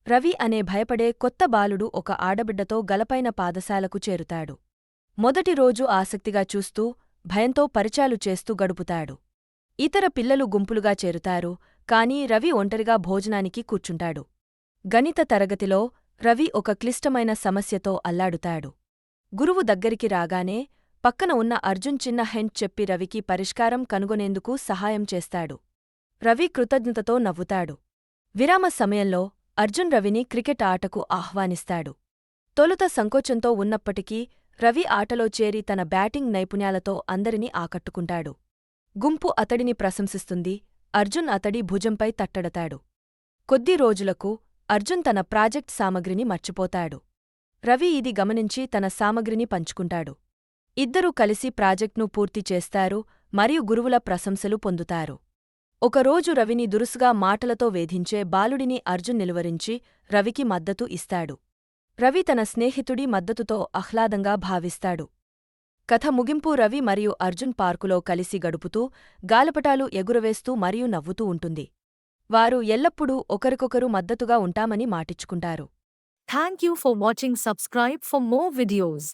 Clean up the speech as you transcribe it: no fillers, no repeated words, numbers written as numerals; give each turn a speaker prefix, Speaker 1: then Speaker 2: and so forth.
Speaker 1: రవి అనే భయపడే కొత్త బాలుడు ఒక ఆడబిడ్డతో గలపైన పాదశాలకు చేరుతాడు. మొదటి రోజు ఆసక్తిగా చూస్తూ, భయంతో పరిచయాలు చేస్తూ గడుపుతాడు. ఇతర పిల్లలు గుంపులుగా చేరుతారు, కాని రవి ఒంటరిగా భోజనానికి కూర్చుంటాడు. గణిత తరగతిలో రవి ఒక క్లిష్టమైన సమస్యతో అల్లాడుతాడు. గురువు దగ్గరికి రాగానే పక్కన ఉన్న అర్జున్ చిన్న హెంట్ చెప్పి రవికి పరిష్కారం కనుగొనేందుకు సహాయం చేస్తాడు. రవి కృతజ్ఞతతో నవ్వుతాడు. విరామ సమయంలో అర్జున్ రవిని క్రికెట్ ఆటకు ఆహ్వానిస్తాడు. తొలుత సంకోచంతో ఉన్నప్పటికీ రవి ఆటలో చేరి తన బ్యాటింగ్ నైపుణ్యాలతో అందరినీ ఆకట్టుకుంటాడు. గుంపు అతడిని ప్రశంసిస్తుంది, అర్జున్ అతడి భుజంపై తట్టడతాడు. కొద్ది రోజులకు అర్జున్ తన ప్రాజెక్ట్ సామగ్రిని మర్చిపోతాడు. రవి ఇది గమనించి తన సామగ్రిని పంచుకుంటాడు. ఇద్దరూ కలిసి ప్రాజెక్ట్ను పూర్తి చేస్తారు మరియు గురువుల ప్రశంసలు పొందుతారు. ఒకరోజు రవిని దురుసుగా మాటలతో వేధించే బాలుడిని అర్జున్ నిలువరించి రవికి మద్దతు ఇస్తాడు. రవి తన స్నేహితుడి మద్దతుతో ఆహ్లాదంగా భావిస్తాడు. కథ ముగింపు రవి మరియు అర్జున్ పార్కులో కలిసి గడుపుతూ, గాలపటాలు ఎగురవేస్తూ మరియు నవ్వుతూ ఉంటుంది. వారు ఎల్లప్పుడూ ఒకరికొకరు మద్దతుగా ఉంటామని మాటిచ్చుకుంటారు.
Speaker 2: Thank you for watching. Subscribe for more videos.